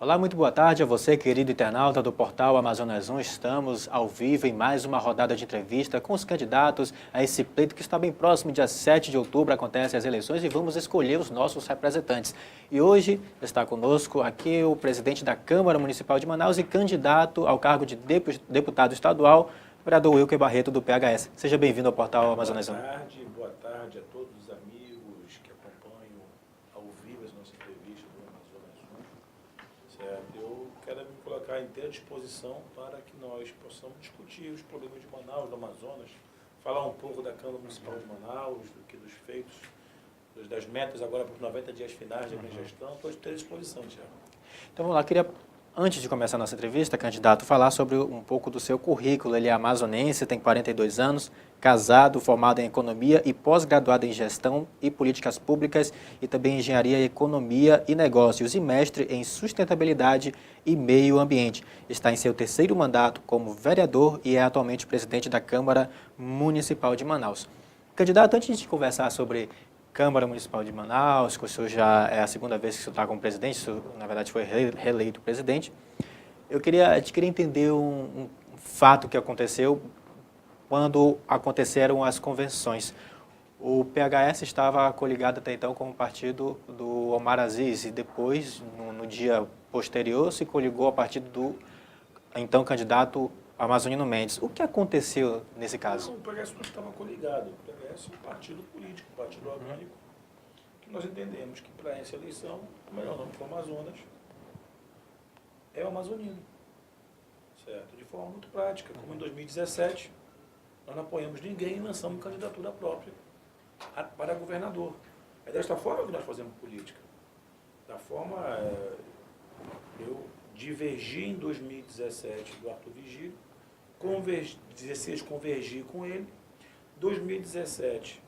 Olá, muito boa tarde a você, querido internauta do portal Amazonas 1. Estamos ao vivo em mais uma rodada de entrevista com os candidatos a esse pleito que está bem próximo. Dia 7 de outubro acontecem as eleições e vamos escolher os nossos representantes. E hoje está conosco aqui o presidente da Câmara Municipal de Manaus e candidato ao cargo de deputado estadual, o vereador Wilker Barreto, do PHS. Seja bem-vindo ao portal Amazonas 1. Boa tarde a todos os amigos que acompanham ao vivo as nossas entrevistas do Amazonas 1. Certo? Eu quero me colocar inteira disposição para que nós possamos discutir os problemas de Manaus, do Amazonas, falar um pouco da Câmara Municipal de Manaus, dos feitos, das metas agora para os 90 dias finais da minha gestão. Estou à inteira disposição, Tiago. Então vamos lá, queria, antes de começar a nossa entrevista, candidato, falar sobre um pouco do seu currículo. Ele é amazonense, tem 42 anos, casado, formado em economia e pós-graduado em gestão e políticas públicas e também em engenharia, economia e negócios e mestre em sustentabilidade e meio ambiente. Está em seu terceiro mandato como vereador e é atualmente presidente da Câmara Municipal de Manaus. Candidato, antes de conversar sobre Câmara Municipal de Manaus, que o senhor já é a segunda vez que o senhor está como presidente, o senhor, na verdade, foi reeleito presidente. Eu queria entender um fato que aconteceu quando aconteceram as convenções. O PHS estava coligado até então com o partido do Omar Aziz e depois, no dia posterior, se coligou a partido do então candidato Amazonino Mendes. O que aconteceu nesse caso? Não, o PHS não estava coligado. O PHS é um partido político, um partido orgânico, que nós entendemos que para essa eleição, o melhor nome para o Amazonas é o amazonino. Certo? De forma muito prática, como em 2017, nós não apoiamos ninguém e lançamos candidatura própria para governador. É desta forma que nós fazemos política. Da forma, eu divergi em 2017 do Arthur Vigílio, 2016 convergi com ele, 2017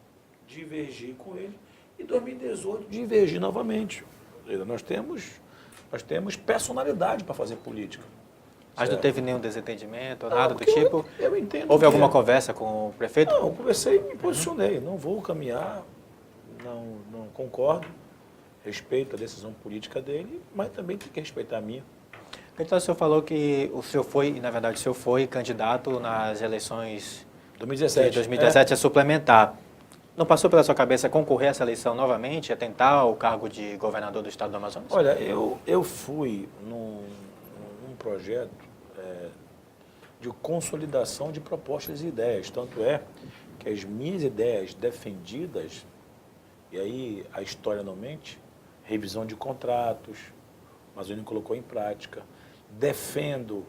divergi com ele e 2018 divergi novamente. Nós temos personalidade para fazer política. Mas não Certo? teve nenhum desentendimento, nada do porque tipo? Eu entendo. Houve alguma conversa com o prefeito? Não, eu conversei e me posicionei. Não vou caminhar, não concordo, respeito a decisão política dele, mas também tem que respeitar a minha. Então o senhor falou que o senhor foi, na verdade, o senhor foi candidato nas eleições 2017. de 2017 a suplementar. Não passou pela sua cabeça concorrer a essa eleição novamente, a tentar o cargo de governador do estado do Amazonas? Olha, eu fui num projeto de consolidação de propostas e ideias. Tanto é que as minhas ideias defendidas, e aí a história não mente, revisão de contratos, o Amazônia colocou em prática, defendo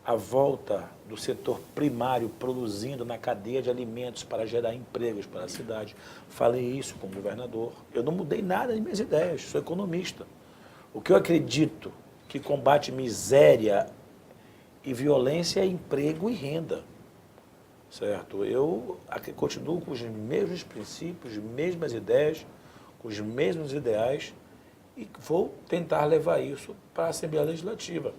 a volta do setor primário produzindo na cadeia de alimentos para gerar empregos para a cidade. Falei isso com o governador. Eu não mudei nada das minhas ideias, sou economista. O que eu acredito que combate miséria e violência é emprego e renda. Certo? Eu continuo com os mesmos princípios, mesmas ideias, com os mesmos ideais e vou tentar levar isso para a Assembleia Legislativa.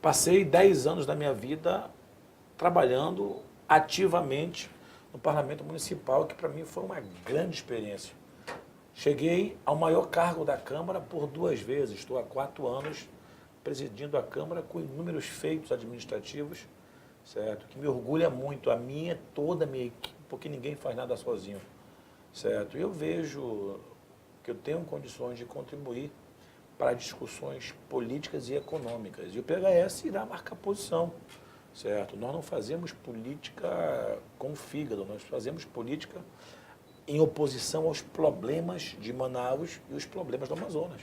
Passei 10 anos da minha vida trabalhando ativamente no Parlamento Municipal, que para mim foi uma grande experiência. Cheguei ao maior cargo da Câmara por 2 vezes. Estou há 4 anos presidindo a Câmara com inúmeros feitos administrativos, certo? Que me orgulha muito, toda a minha equipe, porque ninguém faz nada sozinho, certo? Eu vejo que eu tenho condições de contribuir para discussões políticas e econômicas. E o PHS irá marcar posição, certo? Nós não fazemos política com fígado, nós fazemos política em oposição aos problemas de Manaus e os problemas do Amazonas.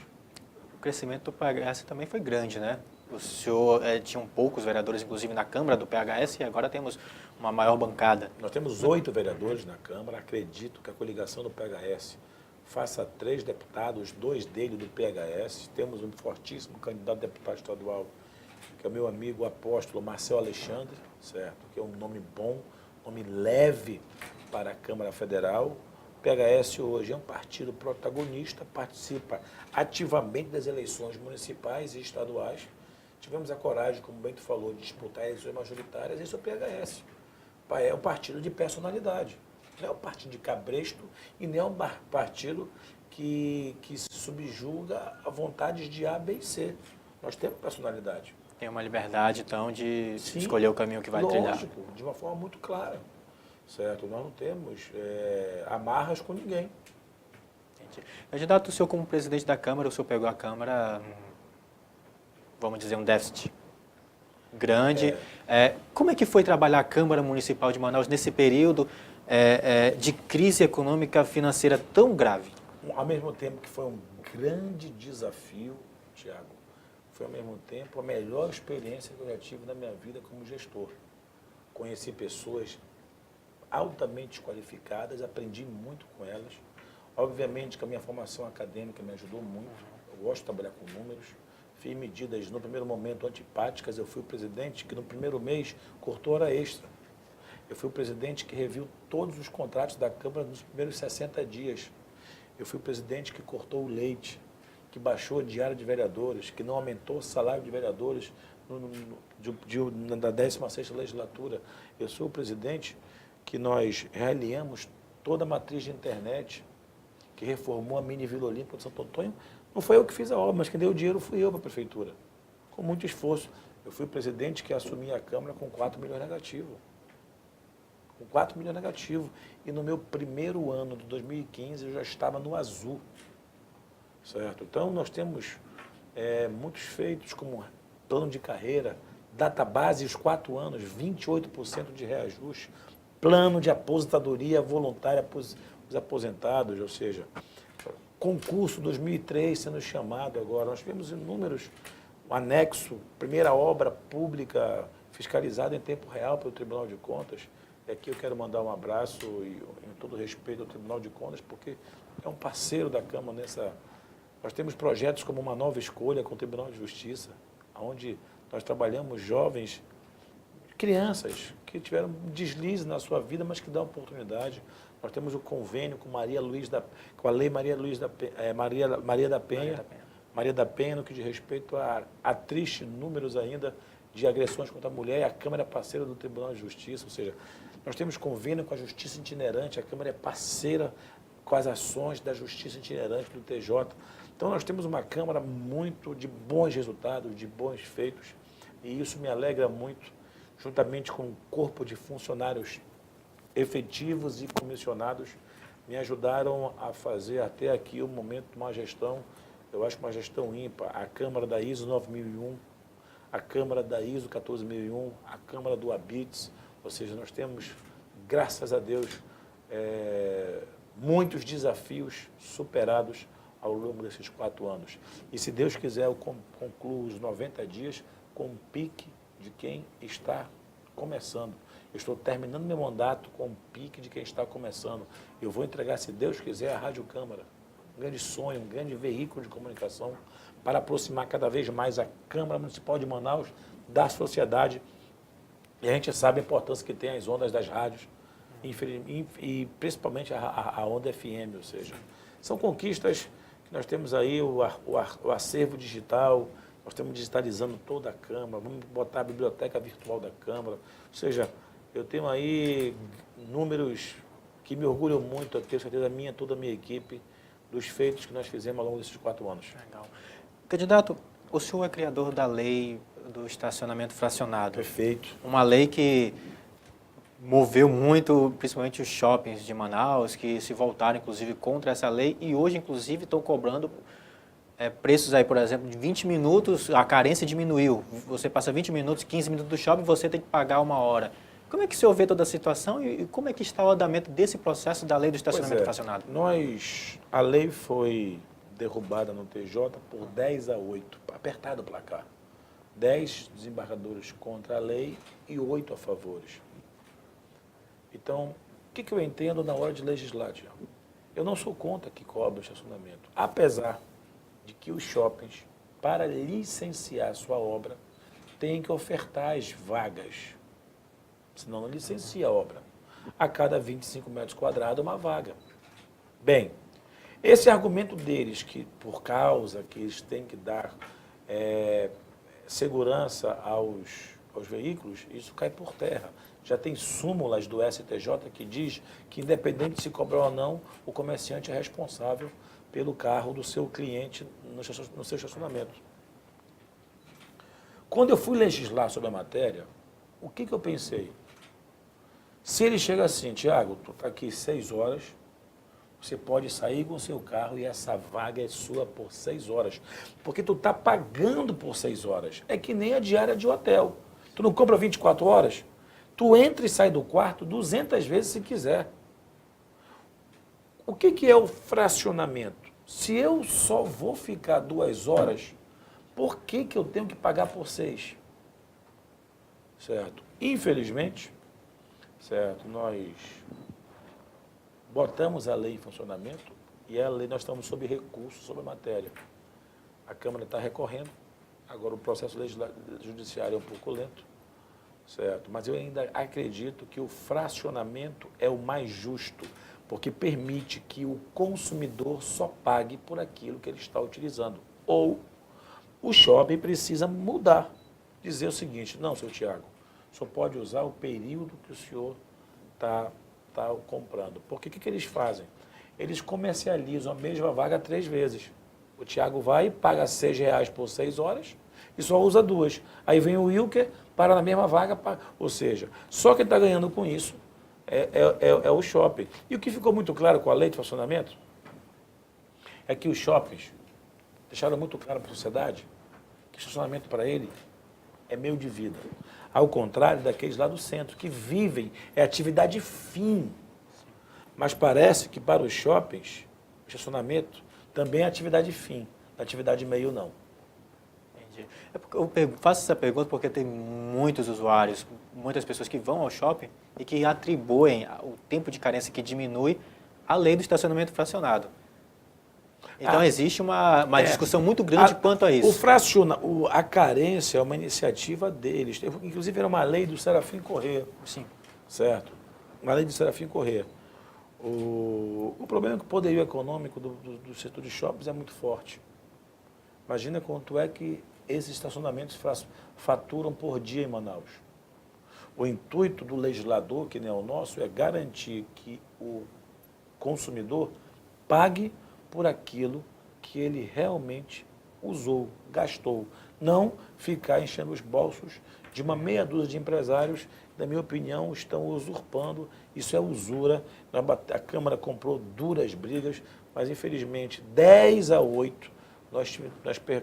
O crescimento do PHS também foi grande, né? O senhor tinha poucos vereadores, inclusive, na Câmara do PHS, e agora temos uma maior bancada. Nós temos 8 vereadores na Câmara. Acredito que a coligação do PHS faça 3 deputados, 2 dele do PHS. Temos um fortíssimo candidato a deputado estadual, que é o meu amigo apóstolo Marcelo Alexandre, certo? Que é um nome bom, nome leve para a Câmara Federal. O PHS hoje é um partido protagonista, participa ativamente das eleições municipais e estaduais. Tivemos a coragem, como bem tu falou, de disputar eleições majoritárias. Esse é o PHS. É um partido de personalidade. Não é um partido de cabresto e nem é um partido que se subjuga a vontades de A, B e C. Nós temos personalidade. Tem uma liberdade, então, de Sim, escolher o caminho que vai trilhar. lógico, de uma forma muito clara, certo? Nós não temos amarras com ninguém. Entendi. Candidato, o senhor como presidente da Câmara, o senhor pegou a Câmara, vamos dizer, um déficit grande. Como é que foi trabalhar a Câmara Municipal de Manaus nesse período de crise econômica financeira tão grave? Ao mesmo tempo que foi um grande desafio, Tiago, foi ao mesmo tempo a melhor experiência que eu já tive na minha vida como gestor. Conheci pessoas altamente qualificadas, aprendi muito com elas. Obviamente que a minha formação acadêmica me ajudou muito. Eu gosto de trabalhar com números. Fiz medidas, no primeiro momento, antipáticas. Eu fui o presidente que, no primeiro mês, cortou hora extra. Eu fui o presidente que reviu todos os contratos da Câmara nos primeiros 60 dias. Eu fui o presidente que cortou o leite, que baixou a diária de vereadores, que não aumentou o salário de vereadores na 16ª legislatura. Eu sou o presidente que nós realinhamos toda a matriz de internet, que reformou a mini Vila Olímpica de Santo Antônio. Não foi eu que fiz a obra, mas quem deu o dinheiro fui eu para a prefeitura. Com muito esforço. Eu fui o presidente que assumi a Câmara com 4 milhões negativo. Com 4 milhões negativo. E no meu primeiro ano de 2015 eu já estava no azul. Certo? Então nós temos muitos feitos como plano de carreira, database os 4 anos, 28% de reajuste, plano de aposentadoria voluntária para os aposentados, ou seja, concurso 2003 sendo chamado agora. Nós tivemos inúmeros, anexo, primeira obra pública fiscalizada em tempo real pelo Tribunal de Contas. E aqui eu quero mandar um abraço e em todo respeito ao Tribunal de Contas, porque é um parceiro da Câmara nessa... Nós temos projetos como uma nova escolha com o Tribunal de Justiça, onde nós trabalhamos jovens, crianças que tiveram um deslize na sua vida, mas que dão oportunidade. Nós temos o convênio com com a Lei Maria da Penha, no que diz respeito a tristes números ainda de agressões contra a mulher, e a Câmara é parceira do Tribunal de Justiça, ou seja, nós temos convênio com a Justiça Itinerante, a Câmara é parceira com as ações da Justiça Itinerante do TJ. Então nós temos uma Câmara muito de bons resultados, de bons feitos, e isso me alegra muito, juntamente com um corpo de funcionários efetivos e comissionados, me ajudaram a fazer até aqui o momento uma gestão, eu acho uma gestão ímpar. A Câmara da ISO 9001, a Câmara da ISO 14001, a Câmara do ABITS, ou seja, nós temos, graças a Deus, muitos desafios superados ao longo desses 4 anos. E se Deus quiser, eu concluo os 90 dias com um pique de quem está começando. Eu estou terminando meu mandato com um pique de quem está começando. Eu vou entregar, se Deus quiser, a Rádio Câmara. Um grande sonho, um grande veículo de comunicação para aproximar cada vez mais a Câmara Municipal de Manaus da sociedade. E a gente sabe a importância que tem as ondas das rádios, e principalmente a onda FM, ou seja, são conquistas que nós temos aí, o acervo digital, nós estamos digitalizando toda a Câmara, vamos botar a biblioteca virtual da Câmara, ou seja, eu tenho aí números que me orgulham muito, eu tenho certeza minha, toda a minha equipe, dos feitos que nós fizemos ao longo desses 4 anos. Legal. Candidato, o senhor é criador da lei do estacionamento fracionado. Perfeito. Uma lei que moveu muito, principalmente os shoppings de Manaus, que se voltaram, inclusive, contra essa lei e hoje, inclusive, estão cobrando preços aí, por exemplo, de 20 minutos, a carência diminuiu. Você passa 20 minutos, 15 minutos do shopping, você tem que pagar 1 hora. Como é que o senhor vê toda a situação e como é que está o andamento desse processo da lei do estacionamento fracionado? A lei foi derrubada no TJ por 10-8, apertado o placar. 10 desembargadores contra a lei e 8 a favores. Então, o que eu entendo na hora de legislar, Tiago? Eu não sou contra que cobre o estacionamento, apesar de que os shoppings, para licenciar sua obra, têm que ofertar as vagas, senão não licencia a obra. A cada 25 metros quadrados, uma vaga. Bem, esse argumento deles, que por causa que eles têm que dar segurança aos veículos, isso cai por terra. Já tem súmulas do STJ que diz que, independente de se cobrar ou não, o comerciante é responsável pelo carro do seu cliente no seu estacionamento. Quando eu fui legislar sobre a matéria, o que eu pensei? Se ele chega assim, Tiago, tu está aqui 6 horas, você pode sair com o seu carro e essa vaga é sua por 6 horas. Porque tu está pagando por 6 horas. É que nem a diária de hotel. Tu não compra 24 horas? Tu entra e sai do quarto 200 vezes se quiser. O que é o fracionamento? Se eu só vou ficar 2 horas, por que eu tenho que pagar por 6? Certo? Infelizmente, certo, nós botamos a lei em funcionamento e a lei, nós estamos sob recurso sobre a matéria. A Câmara está recorrendo, agora o processo judiciário é um pouco lento, certo? Mas eu ainda acredito que o fracionamento é o mais justo, porque permite que o consumidor só pague por aquilo que ele está utilizando. Ou o shopping precisa mudar, dizer o seguinte, não, seu Tiago, só pode usar o período que o senhor está comprando. Porque o que eles fazem? Eles comercializam a mesma vaga 3 vezes. O Tiago vai, paga R$6 por 6 horas e só usa 2. Aí vem o Wilker, para na mesma vaga, ou seja, só quem está ganhando com isso é o shopping. E o que ficou muito claro com a lei de funcionamento é que os shoppings deixaram muito claro para a sociedade que estacionamento para ele é meio de vida. Ao contrário daqueles lá do centro, que vivem, é atividade fim. Mas parece que para os shoppings, o estacionamento também é atividade fim, atividade meio não. Entendi. Eu faço essa pergunta porque tem muitos usuários, muitas pessoas que vão ao shopping e que atribuem o tempo de carência que diminui à lei do estacionamento fracionado. Então existe uma discussão muito grande quanto a isso. A carência é uma iniciativa deles. Inclusive era uma lei do Serafim Corrêa. Sim. Certo? Uma lei do Serafim Corrêa. O problema é que o poderio econômico do setor de shoppings é muito forte. Imagina quanto é que esses estacionamentos faturam por dia em Manaus. O intuito do legislador, que nem é o nosso, é garantir que o consumidor pague por aquilo que ele realmente usou, gastou. Não ficar enchendo os bolsos de uma meia dúzia de empresários, na minha opinião, estão usurpando. Isso é usura. A Câmara comprou duras brigas, mas infelizmente 10-8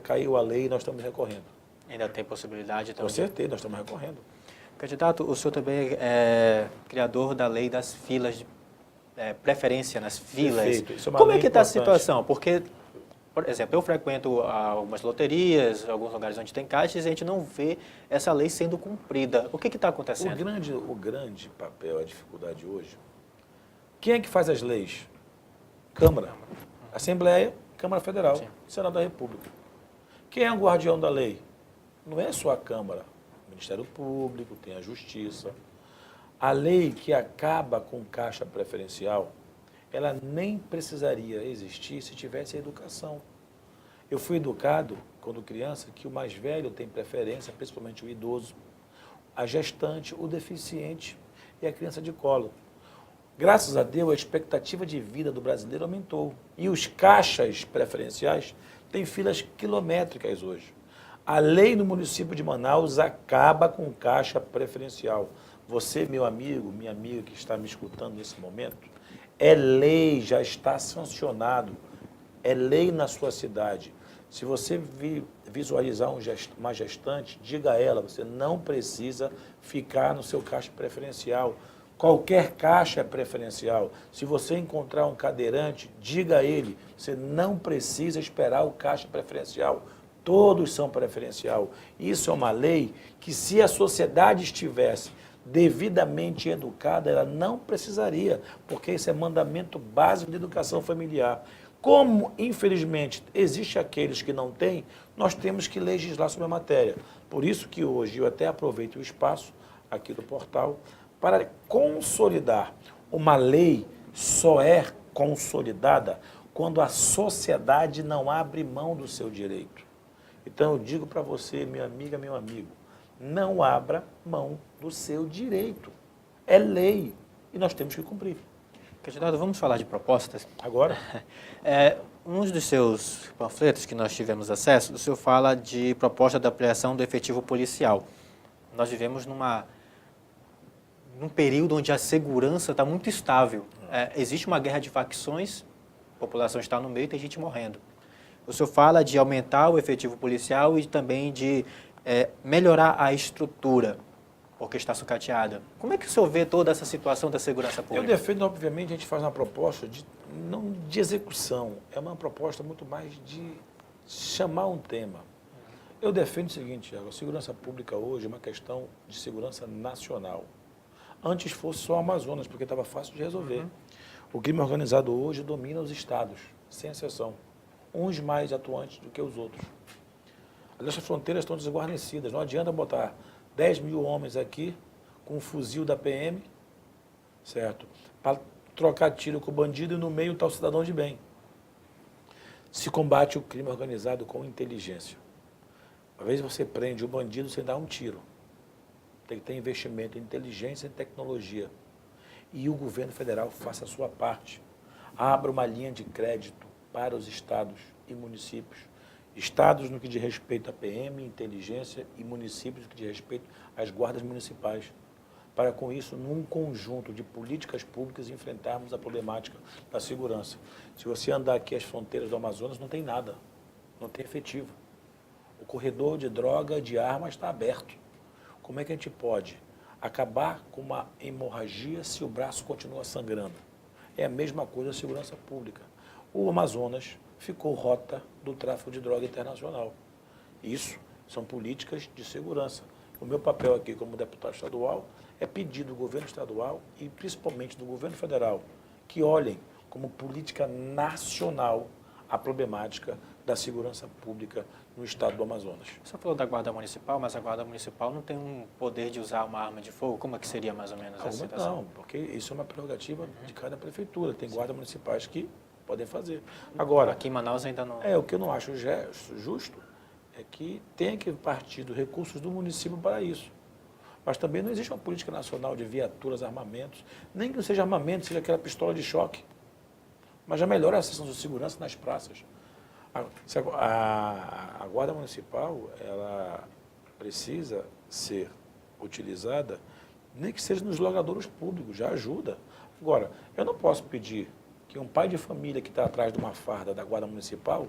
caiu a lei e nós estamos recorrendo. Ainda tem possibilidade então? Com certeza, nós estamos recorrendo. Candidato, o senhor também é criador da lei das filas de preferência nas filas. Perfeito. Isso é uma Como lei é que está a importante. situação? Porque, por exemplo, eu frequento algumas loterias, alguns lugares onde tem caixas, e a gente não vê essa lei sendo cumprida. O que está acontecendo? O grande papel, a dificuldade hoje, quem é que faz as leis? Câmara, Assembleia, Câmara Federal, Sim. Senado da República. Quem é o guardião da lei? Não é só a Câmara, o Ministério Público, tem a Justiça. A lei que acaba com caixa preferencial, ela nem precisaria existir se tivesse a educação. Eu fui educado, quando criança, que o mais velho tem preferência, principalmente o idoso, a gestante, o deficiente e a criança de colo. Graças a Deus, a expectativa de vida do brasileiro aumentou. E os caixas preferenciais têm filas quilométricas hoje. A lei no município de Manaus acaba com caixa preferencial. Você, meu amigo, minha amiga que está me escutando nesse momento, é lei, já está sancionado, é lei na sua cidade. Se você visualizar uma gestante, diga a ela, você não precisa ficar no seu caixa preferencial. Qualquer caixa é preferencial. Se você encontrar um cadeirante, diga a ele, você não precisa esperar o caixa preferencial. Todos são preferencial. Isso é uma lei que, se a sociedade estivesse devidamente educada, ela não precisaria, porque isso é mandamento básico de educação familiar. Como, infelizmente, existe aqueles que não têm, nós temos que legislar sobre a matéria. Por isso que hoje eu até aproveito o espaço aqui do portal para consolidar. Uma lei só é consolidada quando a sociedade não abre mão do seu direito. Então eu digo para você, minha amiga, meu amigo, não abra mão do seu direito. É lei e nós temos que cumprir. Candidato, vamos falar de propostas? Agora, Um dos seus panfletos que nós tivemos acesso, o senhor fala de proposta de ampliação do efetivo policial. Nós vivemos num período onde a segurança está muito estável. Existe uma guerra de facções, a população está no meio e tem gente morrendo. O senhor fala de aumentar o efetivo policial e também de melhorar a estrutura, porque está sucateada. Como é que o senhor vê toda essa situação da segurança pública? eu defendo, obviamente, a gente faz uma proposta não de execução, é uma proposta muito mais de chamar um tema. Eu defendo o seguinte, a segurança pública hoje é uma questão de segurança nacional. Antes fosse só o Amazonas, porque estava fácil de resolver. O crime organizado hoje domina os estados, sem exceção. Uns mais atuantes do que os outros. As nossas fronteiras estão desguarnecidas. Não adianta botar 10 mil homens aqui com um fuzil da PM, certo? Para trocar tiro com o bandido e no meio está o cidadão de bem. Se combate o crime organizado com inteligência. Às vezes você prende o bandido sem dar um tiro. Tem que ter investimento em inteligência e tecnologia. E o governo federal faça a sua parte. Abra uma linha de crédito para os estados e municípios. Estados no que diz respeito à PM, inteligência, e municípios no que diz respeito às guardas municipais. Para, com isso, num conjunto de políticas públicas, enfrentarmos a problemática da segurança. Se você andar aqui as fronteiras do Amazonas, não tem nada, não tem efetivo. O corredor de droga, de armas está aberto. Como é que a gente pode acabar com uma hemorragia se o braço continua sangrando? É a mesma coisa a segurança pública. O Amazonas ficou rota do tráfico de droga internacional. Isso são políticas de segurança. O meu papel aqui como deputado estadual é pedir do governo estadual e principalmente do governo federal que olhem como política nacional a problemática da segurança pública no estado do Amazonas. Você falou da Guarda Municipal, mas a Guarda Municipal não tem um poder de usar uma arma de fogo? Como é que seria mais ou menos essa situação? Não, porque isso é uma prerrogativa de cada prefeitura. Tem guardas municipais que podem fazer. Agora, aqui em Manaus ainda não... O que eu não acho justo é que tenha que partir dos recursos do município para isso. Mas também não existe uma política nacional de viaturas, armamentos, nem que não seja armamento, seja aquela pistola de choque. Mas já melhora a sensação de segurança nas praças. A Guarda Municipal, ela precisa ser utilizada, nem que seja nos logradouros públicos, já ajuda. Agora, eu não posso pedir que um pai de família que está atrás de uma farda da Guarda Municipal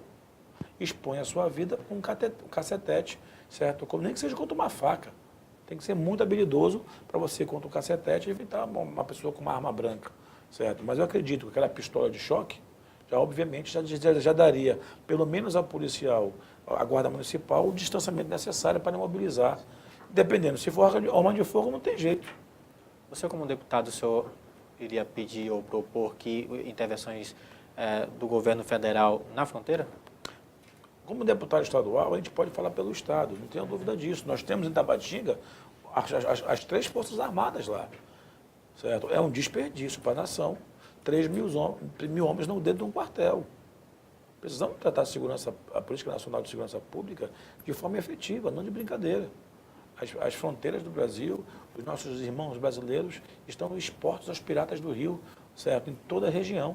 exponha a sua vida com um cacetete, certo? Nem que seja contra uma faca. Tem que ser muito habilidoso para você, contra um cacetete, evitar uma pessoa com uma arma branca, certo? Mas eu acredito que aquela pistola de choque, já obviamente já daria, pelo menos ao policial, à Guarda Municipal, o distanciamento necessário para imobilizar. Dependendo, se for arma de fogo, não tem jeito. Você, como deputado, o senhor iria pedir ou propor que intervenções do governo federal na fronteira? Como deputado estadual, a gente pode falar pelo Estado, não tenho dúvida disso. Nós temos em Tabatinga as 3 Forças Armadas lá, certo? É um desperdício para a nação. 3 mil homens não dentro de um quartel. Precisamos tratar a Política Nacional de Segurança Pública de forma efetiva, não de brincadeira. As fronteiras do Brasil, os nossos irmãos brasileiros estão expostos aos piratas do Rio, certo? Em toda a região,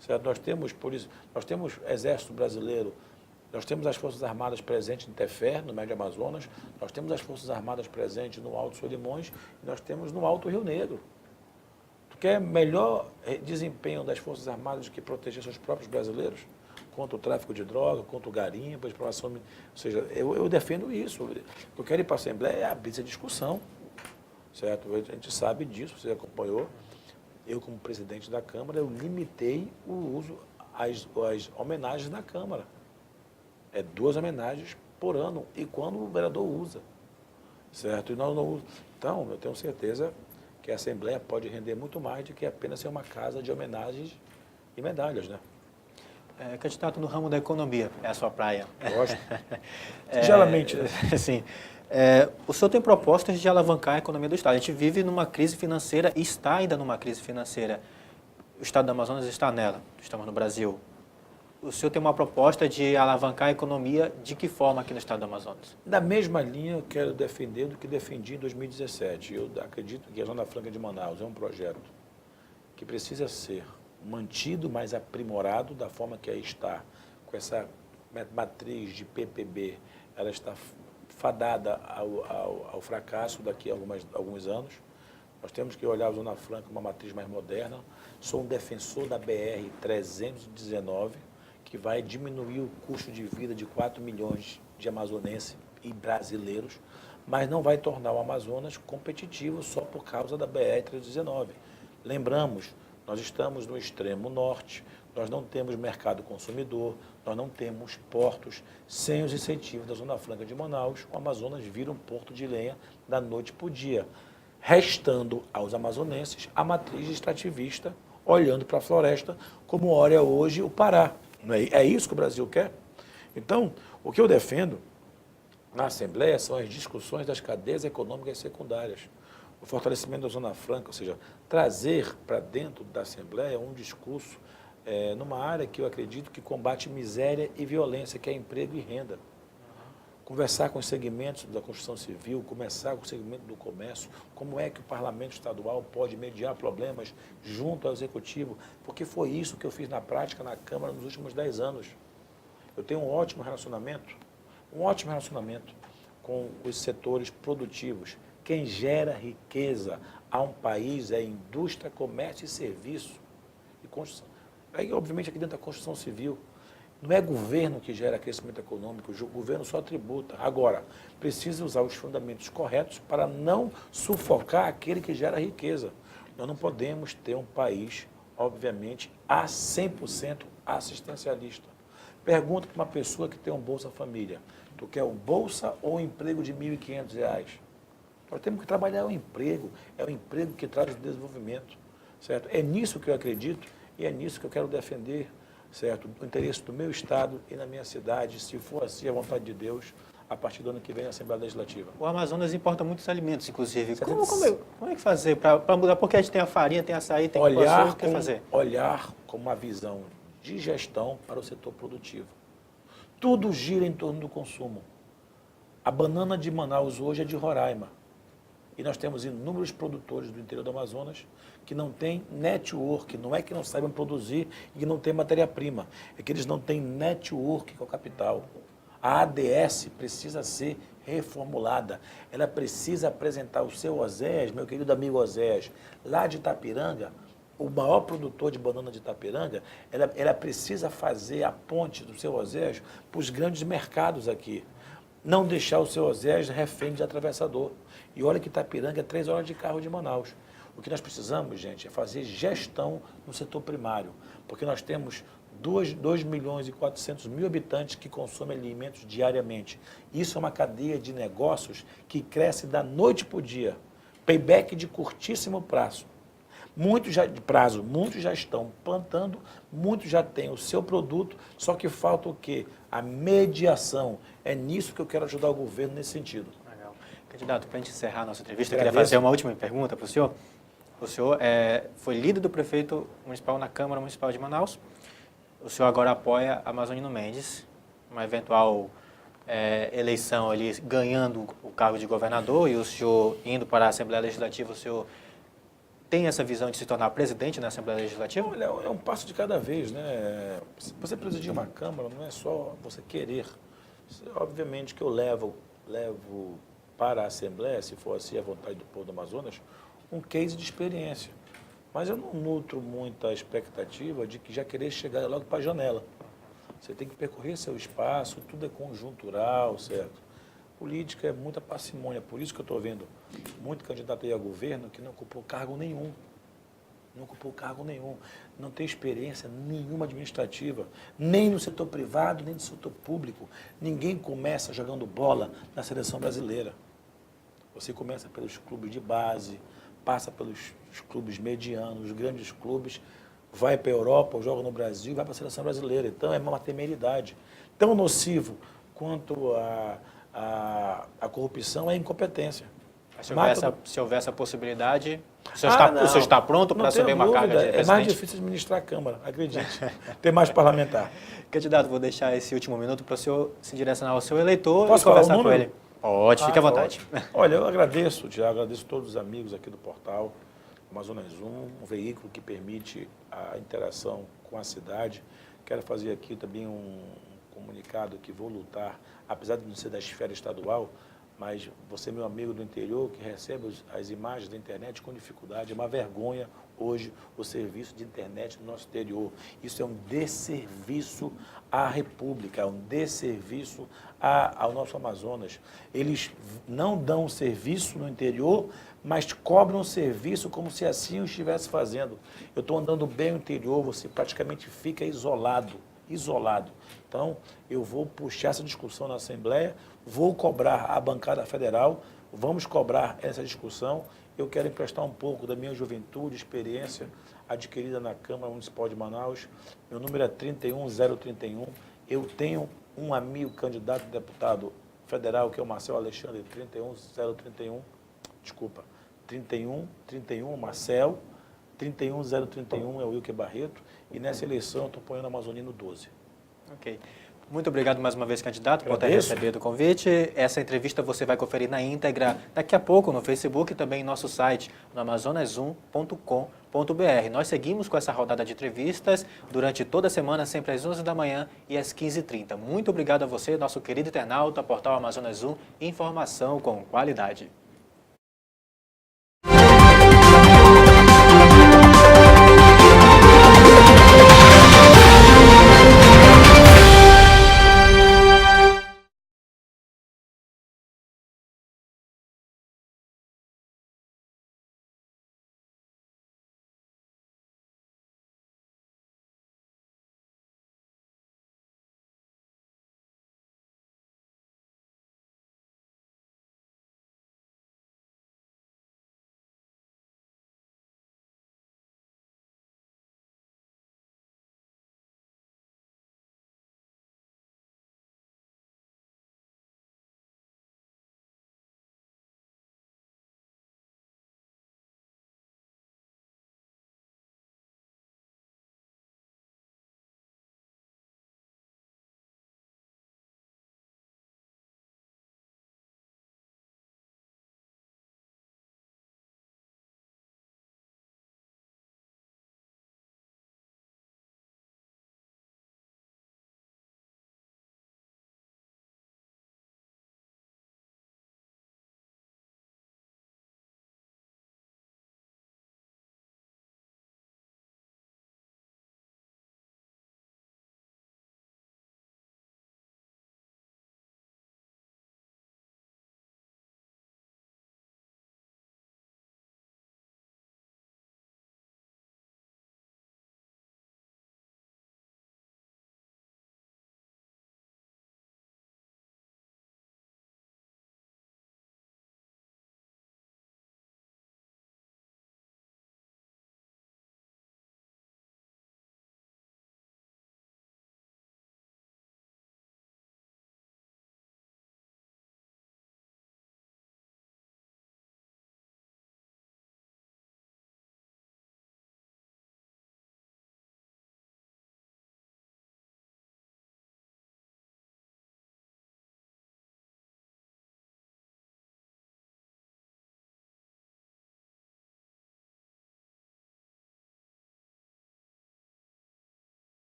certo? Nós temos Exército Brasileiro, nós temos as Forças Armadas presentes em Tefé, no Médio Amazonas, nós temos as Forças Armadas presentes no Alto Solimões e nós temos no Alto Rio Negro. Tu quer melhor desempenho das Forças Armadas do que proteger seus próprios brasileiros? Contra o tráfico de droga, contra o garimpo, a exploração... Ou seja, eu defendo isso. Eu quero ir para a Assembleia é abrir essa discussão, certo? A gente sabe disso, você acompanhou. Eu, como presidente da Câmara, eu limitei o uso, as homenagens na Câmara. 2 homenagens por ano, e quando o vereador usa, certo? E nós não usamos. Então, eu tenho certeza que a Assembleia pode render muito mais do que apenas ser uma casa de homenagens e medalhas, né? Candidato no ramo da economia, é a sua praia. Gosto. Sinceramente, né? Sim. O senhor tem propostas de alavancar a economia do Estado. A gente vive numa crise financeira e está ainda numa crise financeira. O Estado do Amazonas está nela, estamos no Brasil. O senhor tem uma proposta de alavancar a economia de que forma aqui no Estado do Amazonas? Da mesma linha, eu quero defender do que defendi em 2017. Eu acredito que a Zona Franca de Manaus é um projeto que precisa ser mantido, mas aprimorado da forma que aí está, com essa matriz de PPB, ela está fadada ao fracasso daqui a alguns anos. Nós temos que olhar a Zona Franca como uma matriz mais moderna. Sou um defensor da BR-319, que vai diminuir o custo de vida de 4 milhões de amazonenses e brasileiros, mas não vai tornar o Amazonas competitivo só por causa da BR-319. Lembramos, nós estamos no extremo norte, nós não temos mercado consumidor, nós não temos portos. Sem os incentivos da Zona Franca de Manaus, o Amazonas vira um porto de lenha da noite para o dia, restando aos amazonenses a matriz extrativista, olhando para a floresta, como olha hoje o Pará. Não é isso que o Brasil quer? Então, o que eu defendo na Assembleia são as discussões das cadeias econômicas secundárias. O fortalecimento da Zona Franca, ou seja, trazer para dentro da Assembleia um discurso numa área que eu acredito que combate miséria e violência, que é emprego e renda. Conversar com os segmentos da construção civil, começar com o segmento do comércio, como é que o parlamento estadual pode mediar problemas junto ao executivo, porque foi isso que eu fiz na prática na Câmara nos últimos 10 anos. Eu tenho um ótimo relacionamento com os setores produtivos. Quem gera riqueza a um país é indústria, comércio e serviço. E construção. Aí, obviamente, aqui dentro da construção civil, não é governo que gera crescimento econômico, o governo só tributa. Agora, precisa usar os fundamentos corretos para não sufocar aquele que gera riqueza. Nós não podemos ter um país, obviamente, a 100% assistencialista. Pergunta para uma pessoa que tem um Bolsa Família, tu quer um Bolsa ou um emprego de R$ 1.500? Nós temos que trabalhar o emprego, é o emprego que traz o desenvolvimento, certo? É nisso que eu acredito e é nisso que eu quero defender, certo? O interesse do meu Estado e na minha cidade, se for assim a vontade de Deus, a partir do ano que vem na Assembleia Legislativa. O Amazonas importa muitos alimentos, inclusive. Como é que fazer para mudar? Porque a gente tem a farinha, tem açaí, tem olhar o que fazer? Olhar com uma visão de gestão para o setor produtivo. Tudo gira em torno do consumo. A banana de Manaus hoje é de Roraima. E nós temos inúmeros produtores do interior do Amazonas que não têm network, não é que não saibam produzir e que não têm matéria-prima, é que eles não têm network com o capital. A ADS precisa ser reformulada, ela precisa apresentar o seu Oséias, meu querido amigo Oséias, lá de Itapiranga, o maior produtor de banana de Itapiranga, ela precisa fazer a ponte do seu Oséias para os grandes mercados aqui. Não deixar o seu Oséias refém de atravessador. E olha que Itapiranga é 3 horas de carro de Manaus. O que nós precisamos, gente, é fazer gestão no setor primário, porque nós temos 2.400.000 habitantes que consomem alimentos diariamente. Isso é uma cadeia de negócios que cresce da noite para o dia. Payback de curtíssimo prazo. Muitos já estão plantando, muitos já têm o seu produto, só que falta o quê? A mediação. É nisso que eu quero ajudar o governo nesse sentido. Legal. Candidato, para a gente encerrar a nossa entrevista, eu queria fazer uma última pergunta para o senhor. O senhor foi líder do prefeito municipal na Câmara Municipal de Manaus. O senhor agora apoia a Amazonino Mendes, uma eventual eleição ali, ganhando o cargo de governador, e o senhor indo para a Assembleia Legislativa, o senhor tem essa visão de se tornar presidente na Assembleia Legislativa? Olha, é um passo de cada vez, né? Você presidir uma Câmara não é só você querer. Obviamente que eu levo para a Assembleia, se for assim a vontade do povo do Amazonas, um case de experiência. Mas eu não nutro muita expectativa de que já querer chegar logo para a janela. Você tem que percorrer seu espaço, tudo é conjuntural, certo? Política é muita parcimônia, por isso que eu estou vendo muito candidato aí a governo que não ocupou cargo nenhum. Não tem experiência nenhuma administrativa, nem no setor privado, nem no setor público. Ninguém começa jogando bola na seleção brasileira. Você começa pelos clubes de base, passa pelos clubes medianos, os grandes clubes, vai para a Europa, joga no Brasil, vai para a seleção brasileira. Então é uma temeridade. Tão nocivo quanto a corrupção é a incompetência. Se houver essa possibilidade, o senhor está pronto para assumir uma carga de presidente? É mais difícil administrar a Câmara, acredite. Tem mais parlamentar. Candidato, vou deixar esse último minuto para o senhor se direcionar ao seu eleitor. Posso e falar conversar o com número? ele. Pode, fique à vontade. Olha, eu agradeço, Tiago, agradeço todos os amigos aqui do portal. Amazonas um veículo que permite a interação com a cidade. Quero fazer aqui também um comunicado que vou lutar, apesar de não ser da esfera estadual, mas você, meu amigo do interior, que recebe as imagens da internet com dificuldade, é uma vergonha hoje o serviço de internet no nosso interior. Isso é um desserviço à República, é um desserviço ao nosso Amazonas. Eles não dão serviço no interior, mas cobram serviço como se assim o estivesse fazendo. Eu estou andando bem no interior, você praticamente fica isolado. Então, eu vou puxar essa discussão na Assembleia, vou cobrar a bancada federal, vamos cobrar essa discussão. Eu quero emprestar um pouco da minha juventude, experiência adquirida na Câmara Municipal de Manaus. Meu número é 31031. Eu tenho um amigo candidato a deputado federal, que é o Marcel Alexandre, 31031. Desculpa, 31 Marcel, 31031 é o Wilker Barreto. E nessa eleição eu estou apoiando a Amazonino 12. Ok. Muito obrigado mais uma vez, candidato, por ter recebido o convite. Essa entrevista você vai conferir na íntegra daqui a pouco no Facebook e também em nosso site, no amazonas1.com.br. Nós seguimos com essa rodada de entrevistas durante toda a semana, sempre às 11 da manhã e às 15h30. Muito obrigado a você, nosso querido internauta, portal Amazonas 1, informação com qualidade.